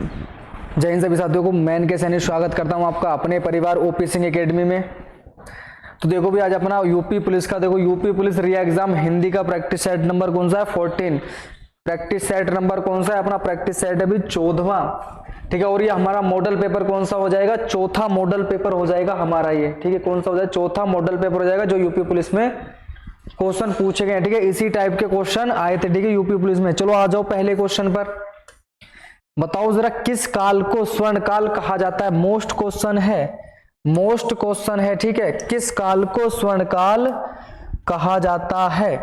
जय हिंद सभी साथियों को मैं के सैनिक स्वागत करता हूं आपका अपने परिवार ओपी सिंह एकेडमी में। तो देखो भी आज अपना यूपी पुलिस का यूपी पुलिस री एग्जाम हिंदी का प्रैक्टिस सेट नंबर कौन सा है 14। प्रैक्टिस सेट नंबर कौन सा है अपना प्रैक्टिस सेट अभी 14वां, ठीक है। और ये हमारा मॉडल पेपर कौन सा हो जाएगा, चौथा मॉडल पेपर हो जाएगा हमारा ये, ठीक है। कौन सा हो जाएगा, चौथा मॉडल पेपर हो जाएगा जो यूपी पुलिस में क्वेश्चन पूछे गए, ठीक है। इसी टाइप के क्वेश्चन आए थे, ठीक है, यूपी पुलिस में। चलो आ जाओ पहले क्वेश्चन पर। बताओ जरा किस काल को स्वर्ण काल कहा जाता है। मोस्ट क्वेश्चन है, ठीक है। किस काल को स्वर्ण काल कहा जाता है।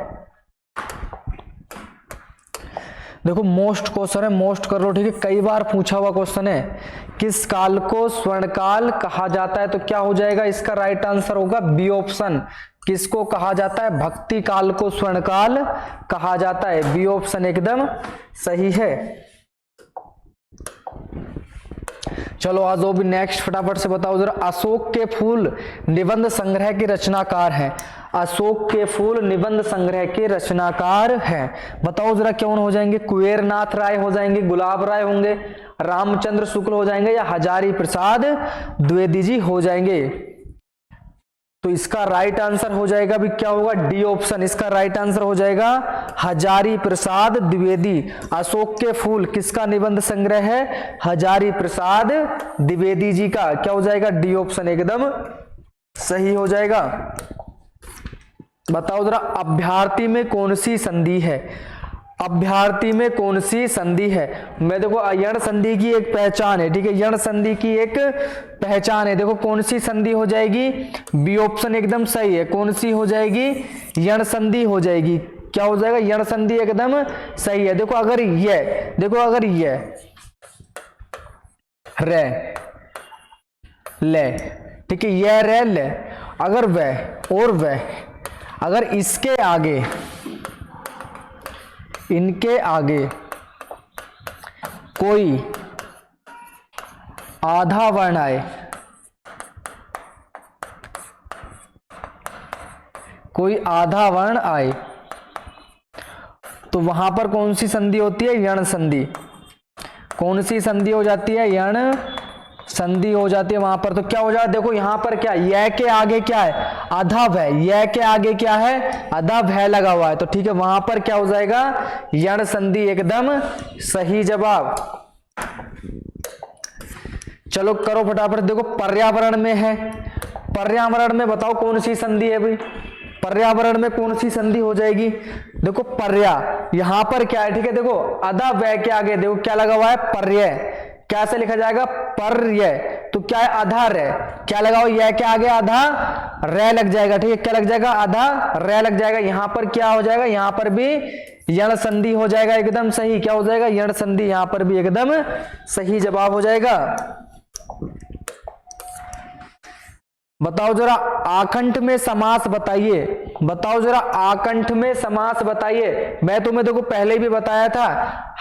देखो मोस्ट क्वेश्चन है, मोस्ट कर लो, ठीक है। कई बार पूछा हुआ क्वेश्चन है। किस काल को स्वर्ण काल कहा जाता है, तो क्या हो जाएगा इसका राइट आंसर होगा बी ऑप्शन। किसको कहा जाता है, भक्ति काल को स्वर्ण काल कहा जाता है। बी ऑप्शन एकदम सही है। चलो आ जाओ भी नेक्स्ट, फटाफट से बताओ जरा। अशोक के फूल निबंध संग्रह के रचनाकार हैं। अशोक के फूल निबंध संग्रह के रचनाकार हैं। बताओ जरा कौन हो जाएंगे। कुबेरनाथ राय हो जाएंगे, गुलाब राय होंगे, रामचंद्र शुक्ल हो जाएंगे, या हजारी प्रसाद द्विवेदी जी हो जाएंगे। तो इसका राइट आंसर हो जाएगा भी क्या होगा, डी ऑप्शन। इसका राइट आंसर हो जाएगा हजारी प्रसाद द्विवेदी। अशोक के फूल किसका निबंध संग्रह है, हजारी प्रसाद द्विवेदी जी का। क्या हो जाएगा, डी ऑप्शन एकदम सही हो जाएगा। बताओ जरा अभ्यर्थी में कौन सी संधि है। अभ्यर्थी में कौन सी संधि है। मैं देखो यण संधि की एक पहचान है, ठीक है। यण संधि की एक पहचान है। देखो कौन सी संधि हो जाएगी, बी ऑप्शन एकदम सही है। कौन सी हो जाएगी, यण संधि हो जाएगी। क्या हो जाएगा, यण संधि एकदम सही है। देखो अगर ये रे ले, ठीक है, ये रे ले, अगर वह और वह, अगर इसके आगे इनके आगे कोई आधा वर्ण आए, कोई आधा वर्ण आए, तो वहां पर कौन सी संधि होती है, यण संधि। कौन सी संधि हो जाती है, यण संधि हो जाती है वहां पर। तो क्या हो जाएगा, देखो यहां पर क्या, यह के आगे क्या है, आधा भय, यह के आगे क्या है, आधा भय लगा हुआ है। तो ठीक है, वहां पर क्या हो जाएगा, यण संधि एकदम सही जवाब। चलो करो फटाफट। देखो पर्यावरण में है, पर्यावरण में बताओ कौन सी संधि है भाई। पर्यावरण में कौन सी संधि हो जाएगी। देखो पर्या, यहां पर क्या है, ठीक है। देखो आधा व्यय के आगे देखो क्या लगा हुआ है, पर्य। कैसे लिखा जाएगा, पर्य। तो क्या है, आधा रे, क्या लगा हुआ, यह के आगे आधा रे लग जाएगा, ठीक है। क्या लग जाएगा, आधा रे लग जाएगा। यहां पर क्या हो जाएगा, यहां पर भी यण संधि हो जाएगा एकदम सही। क्या हो जाएगा, यण संधि यहां पर भी एकदम सही जवाब हो जाएगा। बताओ जरा आकंठ में समास बताइए। बताओ जरा आकंठ में समास बताइए। मैं तुम्हें देखो पहले भी बताया था,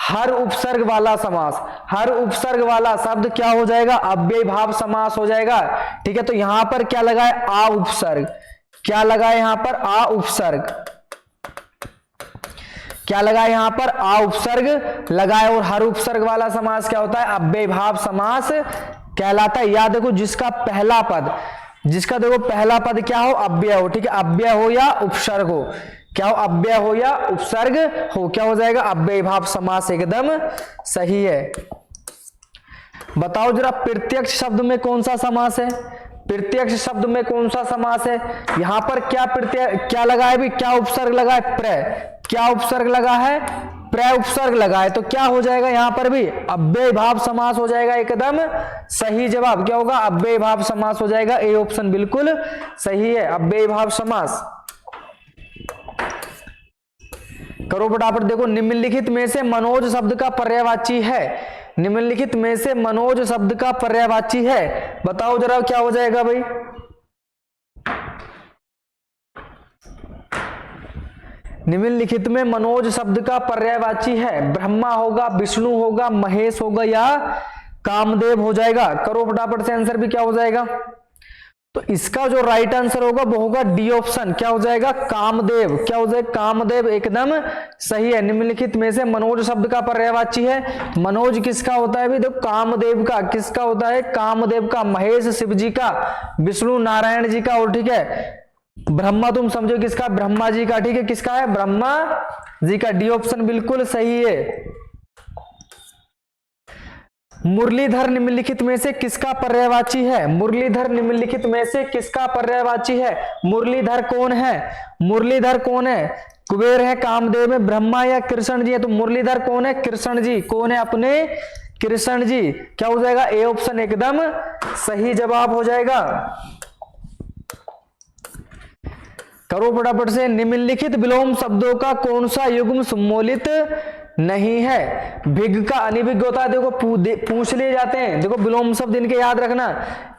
हर उपसर्ग वाला समास, हर उपसर्ग वाला शब्द क्या हो जाएगा, अव्ययी भाव समास हो जाएगा, ठीक है। तो यहां पर क्या लगा है, आ उपसर्ग। क्या लगा है यहां पर, आ उपसर्ग। क्या लगा है यहां पर, आ उपसर्ग लगा है। और हर उपसर्ग वाला समास क्या होता है, अव्ययी भाव समास कहलाता है। या देखो जिसका पहला पद, जिसका देखो पहला पद क्या हो, अव्यय हो, ठीक है। अव्यय हो या उपसर्ग हो, क्या हो, अव्यय हो या उपसर्ग हो, क्या हो जाएगा, अव्ययी भाव समास एकदम सही है। बताओ जरा प्रत्यक्ष शब्द में कौन सा समास है। प्रत्यक्ष शब्द में कौन सा समास है। यहां पर क्या लगा है भी, क्या उपसर्ग लगा है, प्र। क्या उपसर्ग लगा है, प्र उपसर्ग लगा है। तो क्या हो जाएगा यहां पर भी, अव्ययी भाव समास हो जाएगा एकदम सही जवाब। क्या होगा, अव्ययी भाव समास हो जाएगा। ए ऑप्शन बिल्कुल सही है, अव्ययी भाव समास। करो फटाफट। देखो निम्नलिखित में से मनोज शब्द का पर्यायवाची है। निम्नलिखित में से मनोज शब्द का पर्यायवाची है। बताओ जरा क्या हो जाएगा भाई। निम्नलिखित में मनोज शब्द का पर्यायवाची है। ब्रह्मा होगा, विष्णु होगा, महेश होगा, या कामदेव हो जाएगा। करो फटाफट से आंसर भी क्या हो जाएगा। तो इसका जो राइट आंसर होगा वो होगा डी ऑप्शन, क्या हो जाएगा, कामदेव। क्या हो जाएगा, कामदेव एकदम सही है। निम्नलिखित में से मनोज शब्द का पर्यायवाची है, मनोज किसका होता है भी, देखो कामदेव का, किसका होता है, कामदेव का, महेश शिव जी का, विष्णु नारायण जी का, और ठीक है ब्रह्मा तुम समझो किसका, ब्रह्मा जी का, ठीक है, किसका है, ब्रह्मा जी का। डी ऑप्शन बिल्कुल सही है। मुरलीधर निम्नलिखित में से किसका पर्यायवाची है, मुरलीधर निम्नलिखित में से किसका पर्यायवाची है, मुरलीधर कौन है, मुरलीधर कौन है, कुबेर है, कामदेव में, ब्रह्मा या कृष्ण जी है, तो मुरलीधर कौन है, कृष्ण जी। कौन है अपने, कृष्ण जी। क्या हो जाएगा, ए ऑप्शन एकदम सही जवाब हो जाएगा। करो फटाफट से, निम्नलिखित विलोम शब्दों का कौन सा युग्म सम्मोलित नहीं है। भिग का अनिभिग होता है, देखो पूछ लिए जाते हैं, देखो विलोम शब्द इनके याद रखना।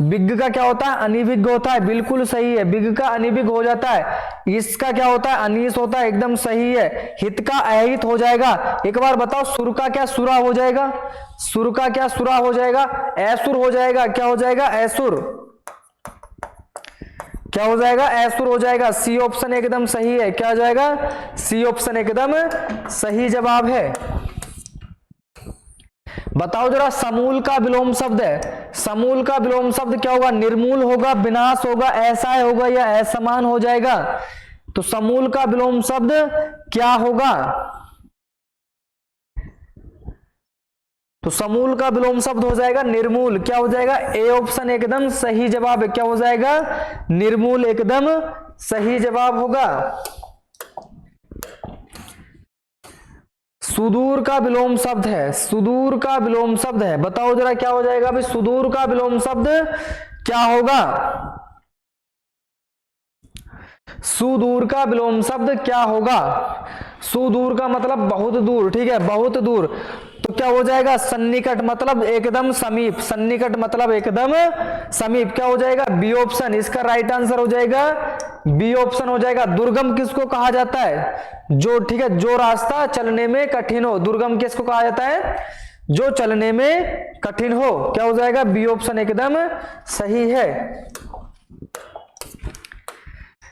बिग का क्या होता है, अनिभिग होता है, बिल्कुल सही है, बिग का अनिभिग हो जाता है। इसका क्या होता है, अनीस होता है, एकदम सही है। हित का अहित हो जाएगा। एक बार बताओ, सुर का क्या सुरा हो जाएगा, सुर का क्या सुरा हो जाएगा, ऐसुर हो जाएगा। क्या हो जाएगा, ऐसुर। क्या हो जाएगा, ऐसुर हो जाएगा। सी ऑप्शन एकदम सही है। क्या हो जाएगा, सी ऑप्शन एकदम सही जवाब है। बताओ जरा, समूल का विलोम शब्द है, समूल का विलोम शब्द क्या होगा, निर्मूल होगा, विनाश होगा, ऐसा होगा या असमान हो जाएगा। तो समूल का विलोम शब्द क्या होगा, तो समूल का विलोम शब्द हो जाएगा निर्मूल। क्या हो जाएगा, ए ऑप्शन एकदम सही जवाब है। क्या हो जाएगा, निर्मूल एकदम सही जवाब होगा। सुदूर का विलोम शब्द है, सुदूर का विलोम शब्द है, बताओ जरा क्या हो जाएगा भाई, सुदूर का विलोम शब्द क्या होगा, सुदूर का विलोम शब्द क्या होगा। सुदूर का मतलब बहुत दूर, ठीक है, बहुत दूर। तो क्या हो जाएगा, सन्निकट मतलब एकदम समीप, सन्निकट मतलब एकदम समीप। क्या हो जाएगा, बी ऑप्शन, इसका राइट आंसर हो जाएगा बी ऑप्शन हो जाएगा। दुर्गम किसको कहा जाता है, जो, ठीक है, जो रास्ता चलने में कठिन हो, दुर्गम किसको कहा जाता है, जो चलने में कठिन हो। क्या हो जाएगा, बी ऑप्शन एकदम सही है।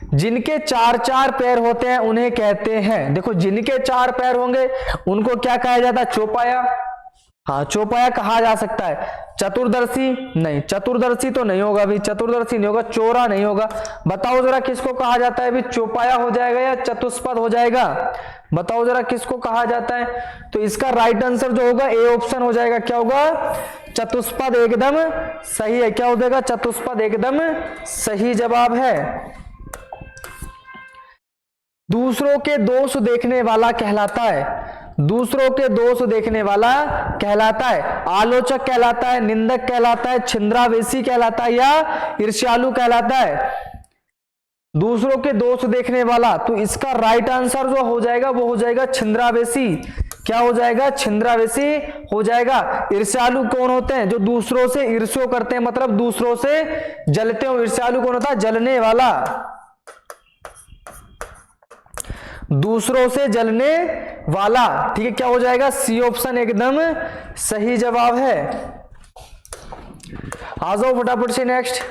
जिनके चार चार पैर होते हैं उन्हें कहते हैं, देखो जिनके चार पैर होंगे उनको क्या कहा जाता है, चौपाया। हाँ, चौपाया कहा जा सकता है। चतुर्दर्शी नहीं, चतुर्दर्शी तो नहीं होगा भी, चतुर्दर्शी नहीं होगा, चौरा नहीं होगा। बताओ जरा किसको कहा जाता है भी, चौपाया हो जाएगा या चतुष्पद हो जाएगा, बताओ जरा किसको कहा जाता है। तो इसका राइट आंसर जो होगा ए ऑप्शन हो जाएगा। क्या होगा, चतुष्पद एकदम सही है। क्या हो जाएगा, चतुष्पद एकदम सही जवाब है। दूसरों के दोष देखने वाला कहलाता है, दूसरों के दोष देखने वाला कहलाता है, आलोचक कहलाता है, निंदक कहलाता है, छिंद्रावेशी कहलाता है या ईर्ष्यालु कहलाता है। दूसरों के दोष देखने वाला, तो इसका राइट आंसर जो हो जाएगा वो हो जाएगा छिंद्रावेशी। क्या हो जाएगा, छिंद्रावेशी हो जाएगा। ईर्ष्यालु कौन होते हैं, जो दूसरों से ईर्ष्या करते हैं, मतलब दूसरों से जलते हो। ईर्ष्यालु कौन होता है, जलने वाला, दूसरों से जलने वाला, ठीक है। क्या हो जाएगा, सी ऑप्शन एकदम सही जवाब है। आ जाओ फटाफट से नेक्स्ट।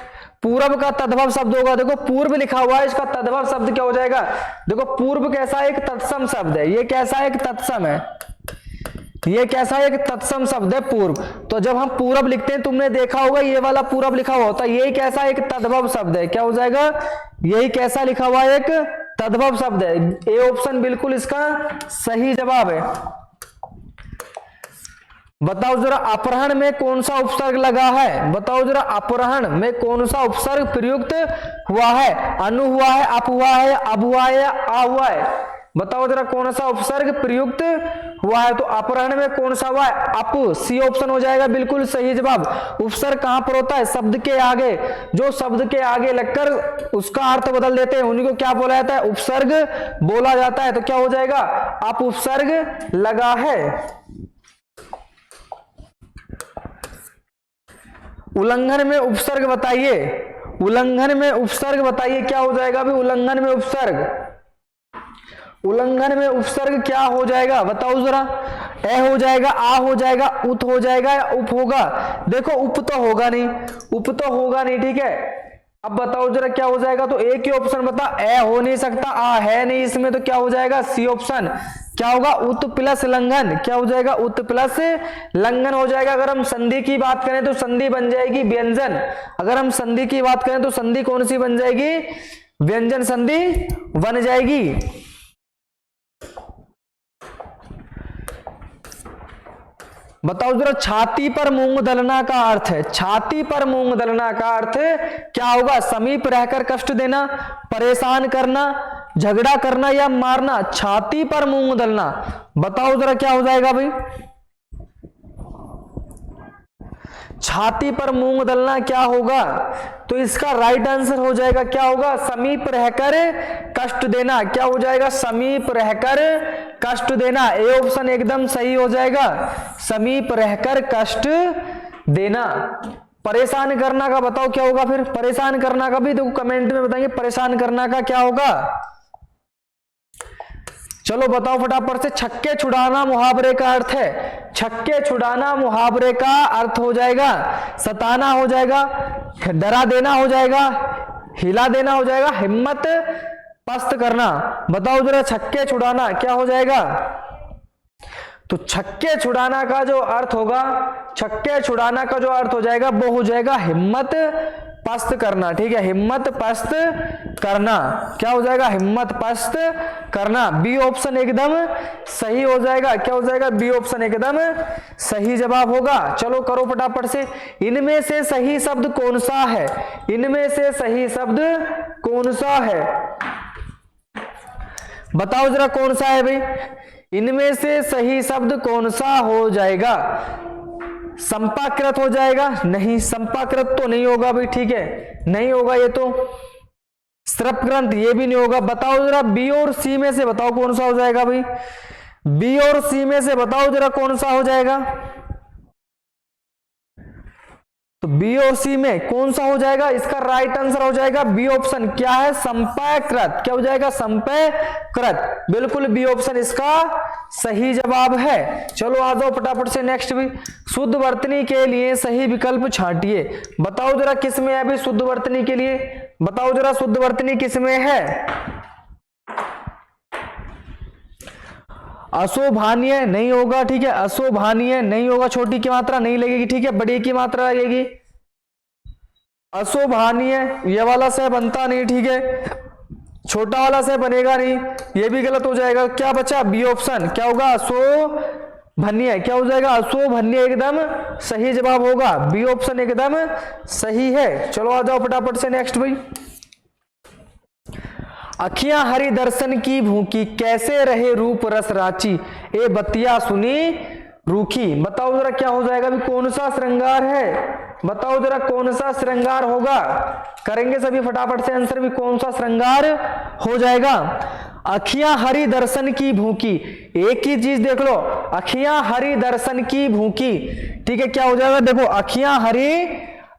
पूर्व का तद्भव शब्द होगा, देखो पूर्व लिखा हुआ है, इसका तद्भव शब्द क्या हो जाएगा। देखो पूर्व कैसा एक तत्सम शब्द है, ये कैसा एक तत्सम है, ये कैसा एक तत्सम शब्द है पूर्व। तो जब हम पूर्व लिखते हैं, तुमने देखा होगा ये वाला पूर्व लिखा हुआ होता है, यही कैसा एक तद्भव शब्द है। क्या हो जाएगा, यही कैसा लिखा हुआ एक तद्भव शब्द है। ए ऑप्शन बिल्कुल इसका सही जवाब है। बताओ जरा, अपहरण में कौन सा उपसर्ग लगा है, बताओ जरा, अपहरण में कौन सा उपसर्ग प्रयुक्त हुआ है। अनु हुआ है, अप हुआ है, अब हुआ है या आ हुआ है, बताओ जरा कौन सा उपसर्ग प्रयुक्त हुआ है। तो अपहरण में कौन सा हुआ है, अप, सी ऑप्शन हो जाएगा बिल्कुल सही जवाब। उपसर्ग कहां पर होता है, शब्द के आगे, जो शब्द के आगे लगकर उसका अर्थ बदल देते हैं उन्हीं को क्या बोला जाता है, उपसर्ग बोला जाता है। तो क्या हो जाएगा, अप उपसर्ग लगा है। उल्लंघन में उपसर्ग बताइए, उल्लंघन में उपसर्ग बताइए, क्या हो जाएगा अभी उल्लंघन में उपसर्ग, उल्लंघन में उपसर्ग क्या हो जाएगा, बताओ जरा। ए हो जाएगा, आ हो जाएगा, उत हो जाएगा या उप होगा। देखो उप तो होगा नहीं, उप तो होगा नहीं, ठीक है। अब बताओ जरा क्या हो जाएगा, तो एक ही ऑप्शन बता, ए हो नहीं सकता, आ है नहीं इसमें, तो क्या हो जाएगा सी ऑप्शन, क्या होगा उत प्लस लंघन, क्या हो जाएगा उत प्लस लंघन हो जाएगा। अगर हम संधि की बात करें तो संधि बन जाएगी व्यंजन, अगर हम संधि की बात करें तो संधि कौन सी बन जाएगी, व्यंजन संधि बन जाएगी। बताओ जरा छाती पर मूंग दलना का अर्थ है, छाती पर मूंग दलना का अर्थ क्या होगा, समीप रहकर कष्ट देना, परेशान करना, झगड़ा करना या मारना। छाती पर मूंग दलना, बताओ जरा क्या हो जाएगा भाई, छाती पर मूंग दलना क्या होगा, तो इसका राइट आंसर हो जाएगा क्या होगा, समीप रहकर कष्ट देना, क्या हो जाएगा समीप रहकर कष्ट देना। ए ऑप्शन एकदम सही हो जाएगा, समीप रहकर कष्ट देना। परेशान करना का बताओ क्या होगा, फिर परेशान करना का भी देखो कमेंट में बताएंगे, परेशान करना का क्या होगा। चलो बताओ फटाफट से, छक्के छुड़ाना मुहावरे का अर्थ है, छक्के छुड़ाना मुहावरे का अर्थ हो जाएगा सताना हो जाएगा, डरा देना हो जाएगा, हिला देना हो जाएगा, हिम्मत पस्त करना। बताओ जरा छक्के छुड़ाना क्या हो जाएगा, तो छक्के छुड़ाना का जो अर्थ होगा, छक्के छुड़ाना का जो अर्थ हो जाएगा वो हो जाएगा हिम्मत पस्त करना। ठीक है, हिम्मत पस्त करना, क्या हो जाएगा हिम्मत पस्त करना। बी ऑप्शन एकदम सही हो जाएगा, क्या हो जाएगा बी ऑप्शन एकदम सही जवाब होगा। चलो करो फटाफट से, इनमें से सही शब्द कौन सा है, इनमें से सही शब्द कौन सा है, बताओ जरा कौन सा है भाई, इनमें से सही शब्द कौन सा हो जाएगा। संपाकृत हो जाएगा, नहीं संपाकृत तो नहीं होगा भाई, ठीक है नहीं होगा ये तो। स्रप ग्रंथ ये भी नहीं होगा। बताओ जरा बी और सी में से बताओ कौन सा हो जाएगा भाई, बी और सी में से बताओ जरा कौन सा हो जाएगा, तो बी और सी में कौन सा हो जाएगा, इसका राइट आंसर हो जाएगा बी ऑप्शन, क्या है संपर्कृत, क्या हो जाएगा संपर्कृत, बिल्कुल बी ऑप्शन इसका सही जवाब है। चलो आ जाओ फटाफट से नेक्स्ट भी, शुद्ध वर्तनी के लिए सही विकल्प छांटिए। बताओ जरा किस में है अभी शुद्ध वर्तनी के लिए, बताओ जरा शुद्ध वर्तनी किस में है। अशोभनीय नहीं होगा, ठीक है अशोभनीय नहीं होगा, छोटी की मात्रा नहीं लगेगी, ठीक है बड़ी की मात्रा लगेगी। अशोभनीय ये वाला से बनता नहीं, ठीक है छोटा वाला से बनेगा नहीं, ये भी गलत हो जाएगा। क्या बचा बी ऑप्शन, क्या होगा अशोभनीय, क्या हो जाएगा अशोभनीय एकदम सही जवाब होगा, बी ऑप्शन एकदम सही है। चलो आ जाओ फटाफट से नेक्स्ट भाई, अखियां हरि दर्शन की भूखी, कैसे रहे रूप रस राची, ए बतिया सुनी रूखी। बताओ जरा क्या हो जाएगा भी, कौन सा श्रृंगार है, बताओ जरा कौन सा श्रृंगार होगा, करेंगे सभी फटाफट से आंसर भी, कौन सा श्रृंगार हो जाएगा। अखियां हरि दर्शन की भूखी, एक ही चीज देख लो, अखियां हरि दर्शन की भूखी, ठीक है क्या हो जाएगा देखो, अखियां हरि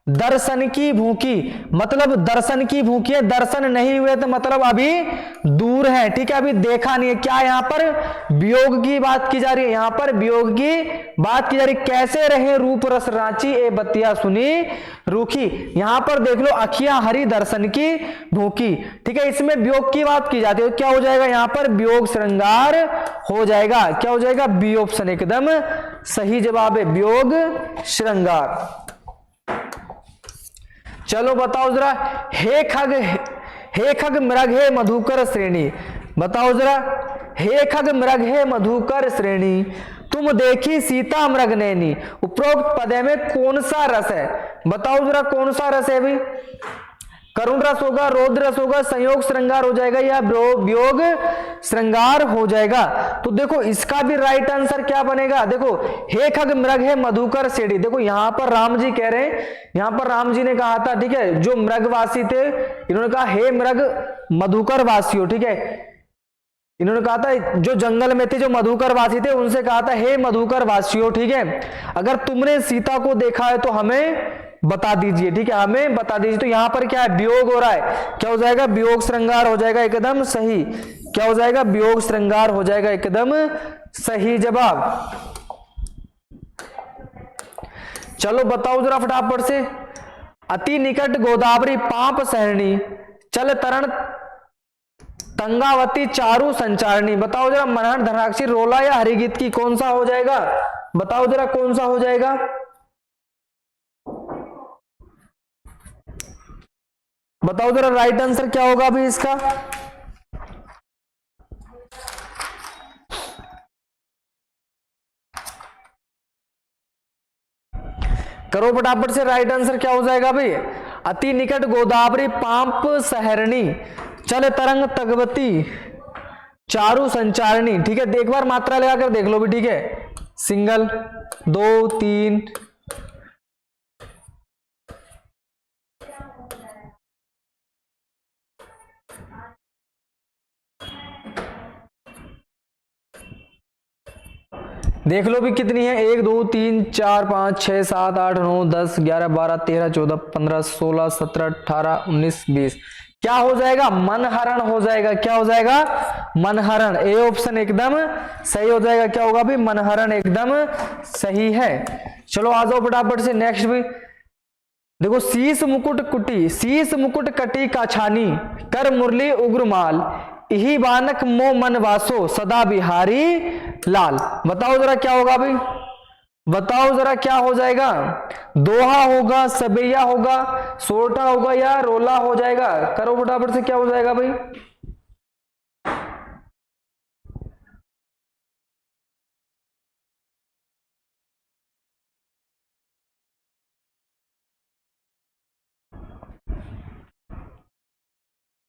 दर्शन की भूखी, मतलब दर्शन की भूखी है, दर्शन नहीं हुए तो मतलब अभी दूर है, ठीक है अभी देखा नहीं है। क्या यहाँ पर वियोग की बात की जा रही है, यहाँ पर वियोग की बात की जा रही है। कैसे रहे रूप रस रांची, ए बतिया सुनी रूखी, यहां पर देख लो अखियां हरि दर्शन की भूखी, ठीक है इसमें वियोग की बात की जाती है, क्या हो जाएगा यहाँ पर वियोग श्रृंगार हो जाएगा, क्या हो जाएगा बी ऑप्शन एकदम सही जवाब है, वियोग श्रृंगार। चलो बताओ जरा, हे खग मृग हे मधुकर श्रेणी, बताओ जरा हे खग मृग हे मधुकर श्रेणी, तुम देखी सीता मृग नैनी, उपरोक्त पदे में कौन सा रस है, बताओ जरा कौन सा रस है भी, करुण रस होगा, रौद्र रस होगा, संयोग श्रृंगार हो जाएगा या वियोग श्रृंगार हो जाएगा। तो देखो इसका भी राइट आंसर क्या बनेगा, देखो हे खग मृग है मधुकर श्रेणी, देखो यहां पर राम जी कह रहे हैं, यहां पर राम जी ने कहा था, ठीक है जो मृगवासी थे इन्होंने कहा हे मृग मधुकर वासियों, ठीक है इन्होंने कहा था जो जंगल में थे जो मधुकर वासी थे उनसे कहा था हे मधुकर वासियों, ठीक है अगर तुमने सीता को देखा है तो हमें बता दीजिए, ठीक है हमें बता दीजिए। तो यहां पर क्या है वियोग हो रहा है, क्या हो जाएगा वियोग श्रृंगार हो जाएगा एकदम सही, क्या हो जाएगा वियोग श्रृंगार हो जाएगा एकदम सही जवाब। चलो बताओ जरा फटाफट से, अति निकट गोदावरी पाप सहरणी, चल तरण तंगावती चारू संचारणी। बताओ जरा मनहर धनाक्षी रोला या हरिगीत की कौन सा हो जाएगा? बताओ जरा कौन सा हो जाएगा? बताओ जरा राइट आंसर क्या होगा अभी इसका? करो फटाफट से, राइट आंसर क्या हो जाएगा भाई? अति निकट गोदावरी पांप सहरणी, चल तरंग तगवती चारू संचारणी। ठीक है, एक बार मात्रा लगाकर देख लो भी। ठीक है, सिंगल, 2 3, देख लो भी कितनी है। 1 2 3 4 5 6 7 8 9 10 11 12 13 14 15 16 17 18 19 20। क्या हो जाएगा? मनहरण हो जाएगा। क्या हो जाएगा? मनहरण। ए ऑप्शन एकदम सही हो जाएगा। क्या होगा भी? मनहरण एकदम सही है। चलो आ जाओ फटाफट से नेक्स्ट भी। देखो, शीस मुकुट कुटी, शीस मुकुट कटी का छानी, कर मुरली उग्रमाल, यही बानक मो मन वासो, सदा बिहारी लाल। बताओ जरा क्या होगा भाई? बताओ जरा क्या हो जाएगा? दोहा होगा, सबैया होगा, सोरठा होगा या रोला हो जाएगा? करो फटाफट से, क्या हो जाएगा भाई?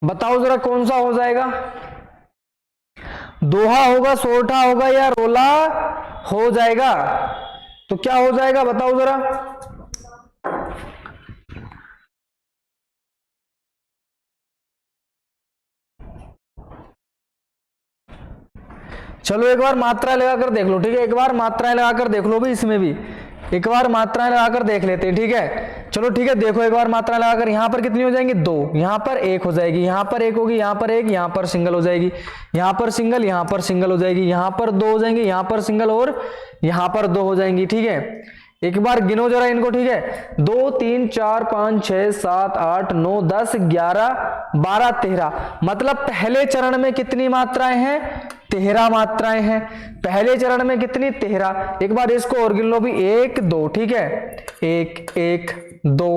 बताओ जरा कौन सा हो जाएगा? दोहा होगा, सोरठा होगा या रोला हो जाएगा? तो क्या हो जाएगा बताओ जरा? चलो एक बार मात्रा लगाकर देख लो। ठीक है, एक बार मात्राएं लगाकर देख लो भी, इसमें भी एक बार मात्राएं लगाकर देख लेते हैं। ठीक है, चलो ठीक है, देखो एक बार मात्रा लगाकर। यहां पर कितनी हो जाएंगी? 2, यहां पर 1 हो जाएगी, यहां पर 1 होगी, यहां पर 1, यहां पर सिंगल हो जाएगी, यहां पर सिंगल, यहां पर सिंगल हो जाएगी, यहां पर 2 हो जाएंगी, यहां पर सिंगल और यहां पर 2 हो जाएंगी। ठीक है, एक बार गिनो जरा इनको। ठीक है, 2 3 4 5 6 7 8 9 10 11 12 13। मतलब पहले चरण में कितनी मात्राएं हैं? 13 मात्राएं हैं। पहले चरण में कितनी? 13। एक बार इसको और गिन लो भी। 1 2। ठीक है, 1 1 2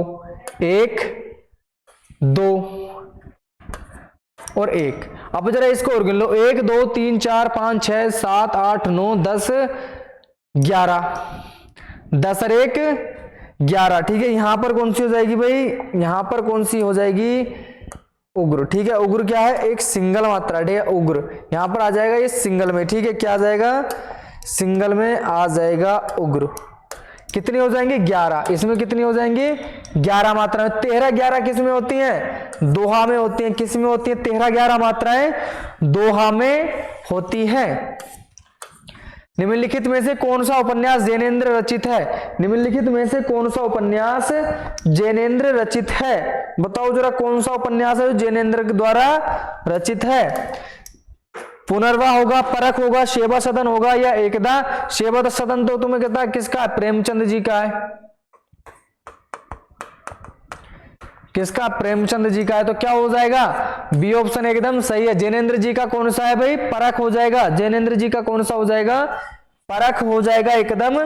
1 2 और 1। अब जरा इसको और गिन लो। 1 2 3 4 5 6 7 8 9 10 11। 10 और 1 11। ठीक है, यहां पर कौन सी हो जाएगी भाई? यहां पर कौन सी हो जाएगी? उग्र। ठीक है, उग्र क्या है? एक सिंगल मात्रा। ठीक है, उग्र यहां पर आ जाएगा ये सिंगल में। ठीक है, क्या आ जाएगा? सिंगल में आ जाएगा उग्र। कितनी हो जाएंगी? 11। इसमें कितनी हो जाएंगी? 11 मात्राएं। 13 11 किस में होती हैं? दोहा में होती हैं। किस में होती है? 13 11 मात्राएं दोहा में होती है। निम्नलिखित में से कौन सा उपन्यास जैनेन्द्र रचित है? निम्नलिखित में से कौन सा उपन्यास जैनेन्द्र रचित है? बताओ जरा कौन सा उपन्यास है जो जैनेन्द्र के द्वारा रचित है? पुनर्वाह होगा, परख होगा, सेवा सदन होगा या एकदा? सेवा सदन तो तुम्हें कहता है किसका? प्रेमचंद जी का है। किसका? प्रेमचंद जी का है। तो क्या हो जाएगा? बी ऑप्शन एकदम सही है। जैनेन्द्र जी का कौन सा है भाई? परख हो जाएगा। जैनेन्द्र जी का कौन सा हो जाएगा? परख हो जाएगा एकदम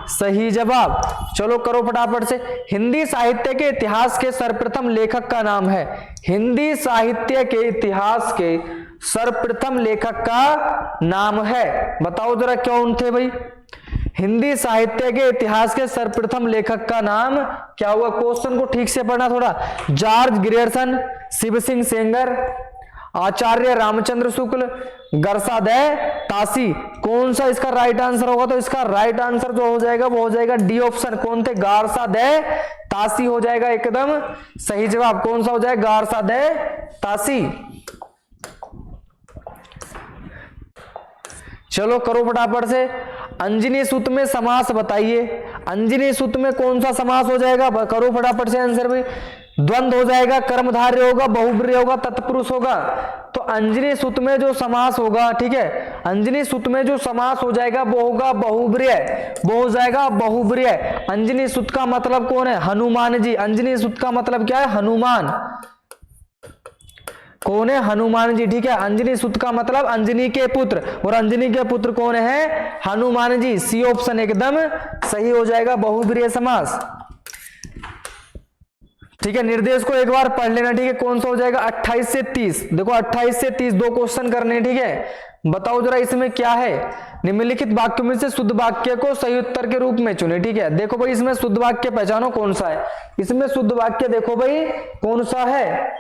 सही जवाब। चलो करो फटाफट से। हिंदी साहित्य के इतिहास के सर्वप्रथम लेखक का नाम है। हिंदी साहित्य के इतिहास के सर्वप्रथम लेखक का नाम है। बताओ जरा कौन थे भाई? हिंदी साहित्य के इतिहास के सर्वप्रथम लेखक का नाम क्या हुआ? क्वेश्चन को ठीक से पढ़ना थोड़ा। जॉर्ज ग्रियर्सन, शिव सिंह सेंगर, आचार्य रामचंद्र शुक्ल, गरसादय तासी। कौन सा इसका राइट आंसर होगा? तो इसका राइट आंसर जो हो जाएगा वो हो जाएगा डी ऑप्शन। कौन थे? गारसादय तासी हो जाएगा एकदम सही जवाब। कौन सा हो जाएगा? गारसादय तासी। चलो करो फटाफट से। अंजनी सूत में समास बताइए। अंजनी सूत में कौन सा समास हो जाएगा? करो फटाफट से आंसर भी। द्वंद्व हो जाएगा, कर्मधारय होगा, बहुब्रीहि होगा, तत्पुरुष होगा। तो अंजनी सुत में जो समास होगा, ठीक है, अंजनी सुत में जो समास हो जाएगा वो होगा बहुब्रीहि, वो हो जाएगा बहुब्रीहि। अंजनी सुत का मतलब कौन है? हनुमान जी। अंजनी सुत का मतलब क्या है? हनुमान। कौन है? हनुमान जी, ठीक है। अंजनी सुत का मतलब अंजनी के पुत्र, और अंजनी के पुत्र कौन है? हनुमान जी। सी ऑप्शन एकदम सही हो जाएगा, बहुब्रीहि समास। ठीक है, निर्देश को एक बार पढ़ लेना, ठीक है। कौन सा हो जाएगा? 28 से 30। देखो 28 से 30 दो क्वेश्चन करने, ठीक है। बताओ जरा इसमें क्या है? निम्नलिखित वाक्यों में से शुद्ध वाक्य को सही उत्तर के रूप में चुने, ठीक है। देखो भाई इसमें शुद्ध वाक्य पहचानो कौन सा है। इसमें शुद्ध वाक्य देखो भाई कौन सा है।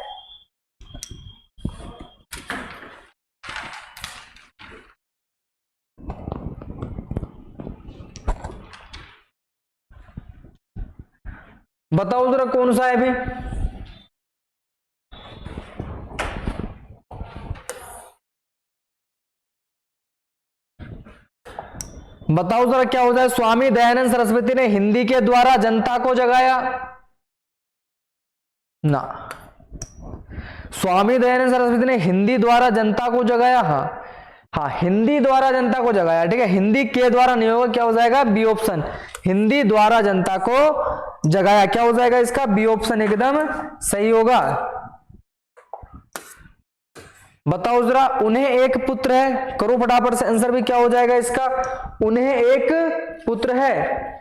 बताओ जरा कौन सा है अभी? बताओ जरा क्या हो जाए? स्वामी दयानंद सरस्वती ने हिंदी के द्वारा जनता को जगाया ना। स्वामी दयानंद सरस्वती ने हिंदी द्वारा जनता को जगाया, हाँ हाँ, हिंदी द्वारा जनता को जगाया, ठीक है। हिंदी के द्वारा नहीं होगा, क्या हो जाएगा? B option. हिंदी द्वारा जनता को जगाया, क्या हो जाएगा इसका? बी ऑप्शन एकदम सही होगा। बताओ जरा, उन्हें एक पुत्र है, करो फटाफट से आंसर भी, क्या हो जाएगा इसका? उन्हें एक पुत्र है,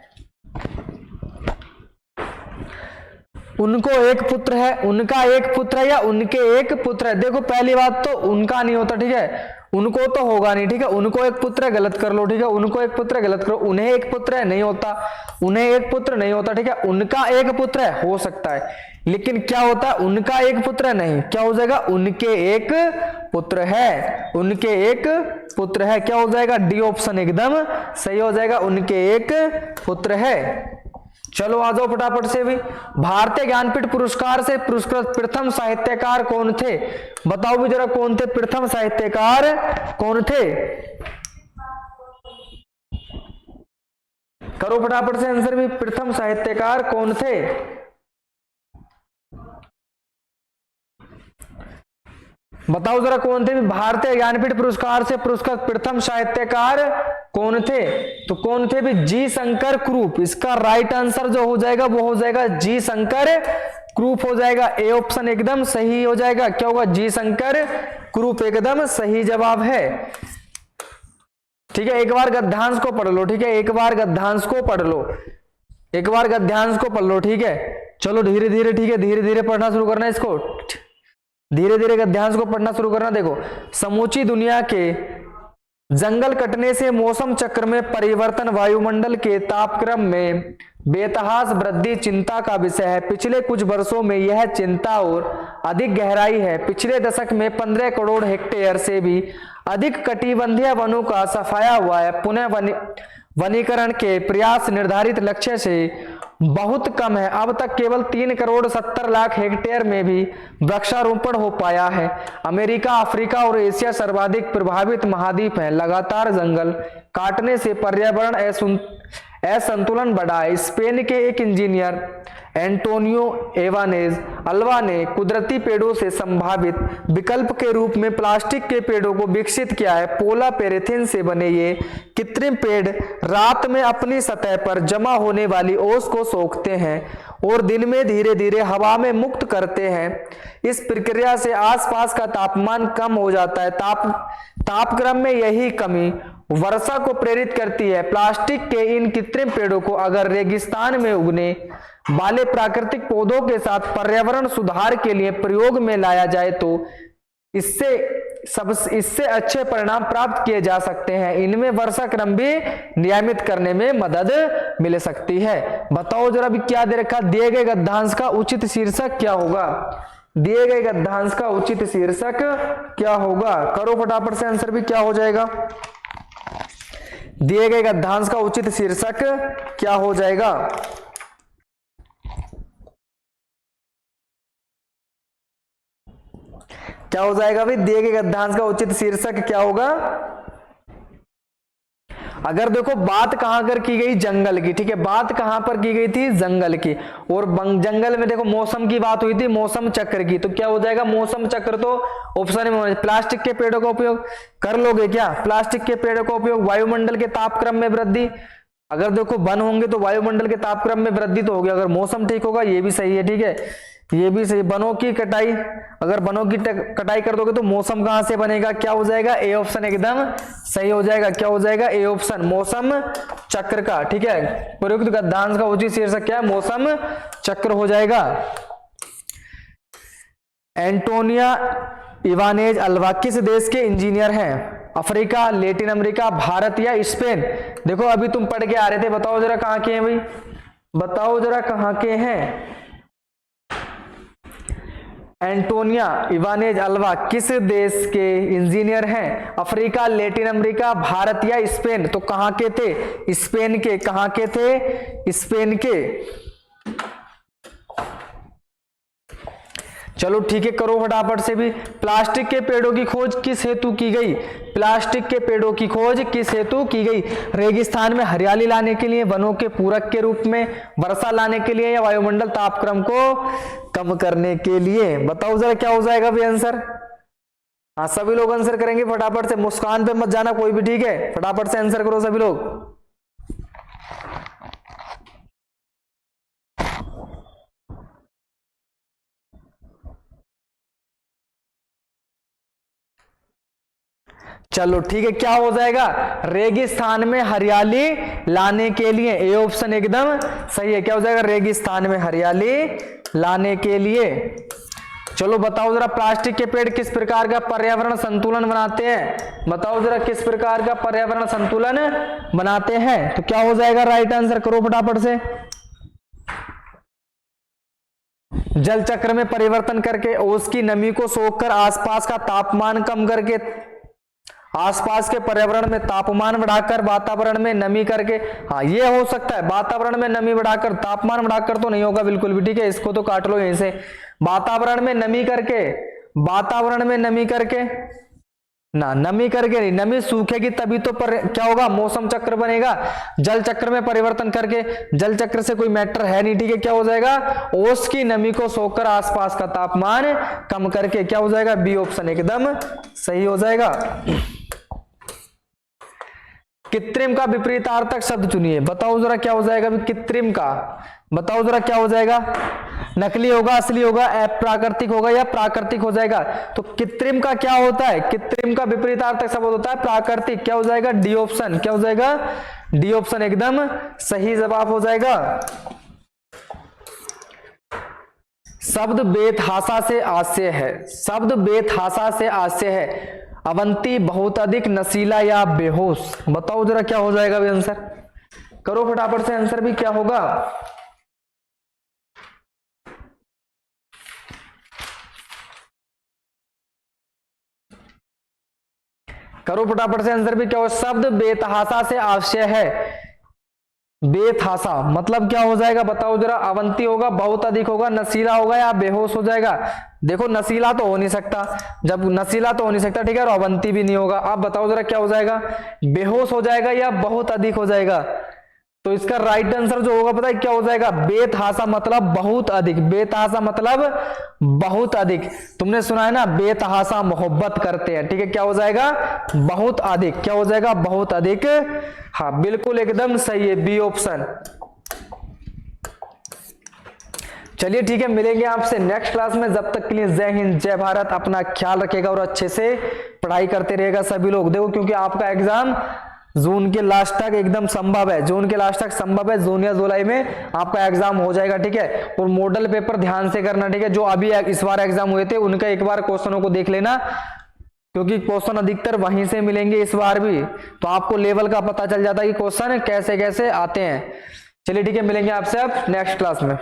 उनको एक पुत्र है, उनका एक पुत्र है, या उनके एक पुत्र है। देखो पहली बात तो उनका नहीं होता, ठीक है, उनको तो होगा नहीं, ठीक है। उनको एक पुत्र है, गलत कर लो, ठीक है। उनको एक पुत्र है, गलत करो। उन्हें एक पुत्र है, नहीं होता। उन्हें एक पुत्र नहीं होता, ठीक है। उनका एक पुत्र है, हो सकता है, लेकिन क्या होता है? उनका एक पुत्र है, नहीं। क्या हो जाएगा? उनके एक पुत्र है, उनके एक पुत्र है, क्या हो जाएगा? डी ऑप्शन एकदम सही हो जाएगा, उनके एक पुत्र है। चलो आ जाओ फटाफट से भी। भारतीय ज्ञानपीठ पुरस्कार से पुरस्कृत प्रथम साहित्यकार कौन थे? बताओ भी जरा कौन थे प्रथम साहित्यकार, कौन थे? करो फटाफट से आंसर भी, प्रथम साहित्यकार कौन थे? बताओ जरा कौन थे? भारतीय ज्ञानपीठ पुरस्कार से पुरस्कृत प्रथम साहित्यकार कौन थे? तो कौन थे भी? जी शंकर क्रूप। इसका राइट आंसर जो हो जाएगा वो हो जाएगा जी शंकर क्रूप हो जाएगा। ए ऑप्शन एकदम सही हो जाएगा, क्या होगा? जी शंकर क्रूप एकदम सही जवाब है। ठीक है, एक बार गद्यांश को पढ़ लो, ठीक है, एक बार गद्यांश को पढ़ लो, एक बार गद्यांश को पढ़ लो, ठीक है। चलो धीरे धीरे, ठीक है, धीरे धीरे पढ़ना शुरू करना, इसको धीरे धीरे गद्यांश को पढ़ना शुरू करना। देखो, समूची दुनिया के जंगल कटने से मौसम चक्र में परिवर्तन वायुमंडल के तापक्रम में बेतहास वृद्धि चिंता का विषय है। पिछले कुछ वर्षों में यह चिंता और अधिक गहराई है। पिछले दशक में 15 करोड़ हेक्टेयर से भी अधिक कटिबंधीय वनों का सफाया हुआ है। पुनः वनीकरण के प्रयास निर्धारित लक्ष्य से बहुत कम है। अब तक केवल 3 करोड़ 70 लाख हेक्टेयर में भी वृक्षारोपण हो पाया है। अमेरिका, अफ्रीका और एशिया सर्वाधिक प्रभावित महाद्वीप है। लगातार जंगल काटने से पर्यावरण असंतुलन बढ़ा है। स्पेन के एक इंजीनियर एंटोनियो एवानेज अल्वा ने कुदरती पेड़ों से संभावित विकल्प के रूप में प्लास्टिक के पेड़ों को विकसित किया है। पोला पेरेथिन से बने ये कृत्रिम पेड़ रात में अपनी सतह पर जमा होने वाली ओस को सोखते हैं और दिन में धीरे धीरे हवा में मुक्त करते हैं। इस प्रक्रिया से आसपास का तापमान कम हो जाता है। तापक्रम में यही कमी वर्षा को प्रेरित करती है। प्लास्टिक के इन कृत्रिम पेड़ों को अगर रेगिस्तान में उगने वाले प्राकृतिक पौधों के साथ पर्यावरण सुधार के लिए प्रयोग में लाया जाए तो इससे अच्छे परिणाम प्राप्त किए जा सकते हैं। इनमें वर्षा क्रम भी नियमित करने में मदद मिल सकती है। बताओ जरा भी क्या दे रखा? दिए गए गद्यांश का उचित शीर्षक क्या होगा? दिए गए गद्यांश का उचित शीर्षक क्या होगा? करो फटाफट से आंसर भी, क्या हो जाएगा? दिए गए गद्यांश का उचित शीर्षक क्या हो जाएगा? क्या हो जाएगा भाई? दिए गए गद्यांश का उचित शीर्षक क्या होगा? अगर देखो बात कहां कर की गई, जंगल की, ठीक है, बात कहां पर की गई थी, जंगल की, और जंगल में देखो मौसम की बात हुई थी, मौसम चक्र की, तो क्या हो जाएगा, मौसम चक्र तो ऑप्शन में। प्लास्टिक के पेड़ों का उपयोग कर लोगे क्या, प्लास्टिक के पेड़ों का उपयोग, वायुमंडल के तापक्रम में वृद्धि, अगर देखो वन होंगे तो वायुमंडल के तापक्रम में वृद्धि तो होगी, अगर मौसम ठीक होगा, ये भी सही है, ठीक है, ये भी सही। वनों की कटाई, अगर वनों की कटाई कर दोगे तो मौसम कहां से बनेगा, क्या हो जाएगा, ए ऑप्शन एकदम सही हो जाएगा, क्या हो जाएगा, ए ऑप्शन, मौसम चक्र का, ठीक है, प्रयुक्त गद्यांश का उचित शीर्षक क्या है, मौसम चक्र हो जाएगा। एंटोनिया इवानेज अल्वा किस देश के इंजीनियर हैं, अफ्रीका, लैटिन अमेरिका, भारत या स्पेन। देखो अभी तुम पढ़ के आ रहे थे, बताओ जरा कहां के हैं भाई, बताओ जरा कहां के हैं। एंटोनिया इवानेज अल्वा किस देश के इंजीनियर हैं, अफ्रीका, लैटिन अमेरिका, भारत या स्पेन। तो कहां के थे, स्पेन के, कहां के थे, स्पेन के। चलो ठीक है, करो फटाफट से भी। प्लास्टिक के पेड़ों की खोज किस हेतु की गई, प्लास्टिक के पेड़ों की खोज किस हेतु की गई, रेगिस्तान में हरियाली लाने के लिए, वनों के पूरक के रूप में, वर्षा लाने के लिए, या वायुमंडल तापक्रम को कम करने के लिए। बताओ जरा क्या हो जाएगा भी आंसर। हाँ सभी लोग आंसर करेंगे फटाफट से, मुस्कान पे मत जाना कोई भी, ठीक है, फटाफट से आंसर करो सभी लोग। चलो ठीक है, क्या हो जाएगा, रेगिस्तान में हरियाली लाने के लिए, ए ऑप्शन एकदम सही है, क्या हो जाएगा, रेगिस्तान में हरियाली लाने के लिए। चलो बताओ जरा, प्लास्टिक के पेड़ किस प्रकार का पर्यावरण संतुलन बनाते हैं, बताओ जरा किस प्रकार का पर्यावरण संतुलन बनाते हैं। तो क्या हो जाएगा, राइट आंसर करो फटाफट से। जल चक्र में परिवर्तन करके, ओस की नमी को सोखकर, आसपास का तापमान कम करके, आसपास के पर्यावरण में तापमान बढ़ाकर, वातावरण में नमी करके। हाँ ये हो सकता है, वातावरण में नमी बढ़ाकर, तापमान बढ़ाकर तो नहीं होगा बिल्कुल भी, ठीक है, इसको तो काट लो यहीं से। वातावरण में नमी करके, वातावरण में नमी करके ना, नमी करके नहीं, नमी सूखेगी तभी तो क्या होगा, मौसम चक्र बनेगा। जल चक्र में परिवर्तन करके, जल चक्र से कोई मैटर है नहीं, ठीक है, क्या हो जाएगा, ओस की नमी को सोखकर आसपास का तापमान कम करके, क्या हो जाएगा, बी ऑप्शन एकदम सही हो जाएगा। कृत्रिम का विपरीतार्थक शब्द चुनिए, बताओ जरा क्या हो जाएगा, कृत्रिम का, बताओ जरा क्या हो जाएगा, नकली होगा, असली होगा, अप्राकृतिक होगा या प्राकृतिक हो जाएगा। तो कृत्रिम का क्या होता है, कृत्रिम का विपरीतार्थक शब्द होता है प्राकृतिक, क्या हो जाएगा, डी ऑप्शन, क्या हो जाएगा, डी ऑप्शन एकदम सही जवाब हो जाएगा। शब्द बेतहासा से आशय है, शब्द बेतहासा से आशय है, अवंती बहुत अधिक नशीला या बेहोश। बताओ जरा क्या हो जाएगा भी आंसर, करो फटाफट से आंसर भी क्या होगा। करो फटाफट से आंसर भी क्या हो, शब्द बेतहासा से आशय है, बेतहासा मतलब क्या हो जाएगा, बताओ जरा, अवंती होगा, बहुत अधिक होगा, नशीला होगा या बेहोश हो जाएगा। देखो नशीला तो हो नहीं सकता, जब नशीला तो हो नहीं सकता, ठीक है, और अवंती भी नहीं होगा। अब बताओ जरा क्या हो जाएगा, बेहोश हो जाएगा या बहुत अधिक हो जाएगा। तो इसका राइट आंसर जो होगा पता है क्या हो जाएगा, बेतहासा मतलब बहुत अधिक, बेतहासा मतलब बहुत अधिक। तुमने सुना है ना, बेतहासा मोहब्बत करते हैं, ठीक है, क्या हो जाएगा, बहुत अधिक, क्या हो जाएगा, बहुत अधिक। हाँ बिल्कुल एकदम सही है, बी ऑप्शन। चलिए ठीक है, मिलेंगे आपसे नेक्स्ट क्लास में, जब तक के लिए जय हिंद जय भारत, अपना ख्याल रखेगा और अच्छे से पढ़ाई करते रहेगा सभी लोग। देखो क्योंकि आपका एग्जाम जून के लास्ट तक एकदम संभव है, जून के लास्ट तक संभव है, जून या जुलाई में आपका एग्जाम हो जाएगा, ठीक है। और मॉडल पेपर ध्यान से करना, ठीक है, जो अभी इस बार एग्जाम हुए थे उनका एक बार क्वेश्चनों को देख लेना, क्योंकि क्वेश्चन अधिकतर वहीं से मिलेंगे इस बार भी, तो आपको लेवल का पता चल जाता है कि क्वेश्चन कैसे कैसे आते हैं। चलिए ठीक है, मिलेंगे आपसे अब नेक्स्ट क्लास में।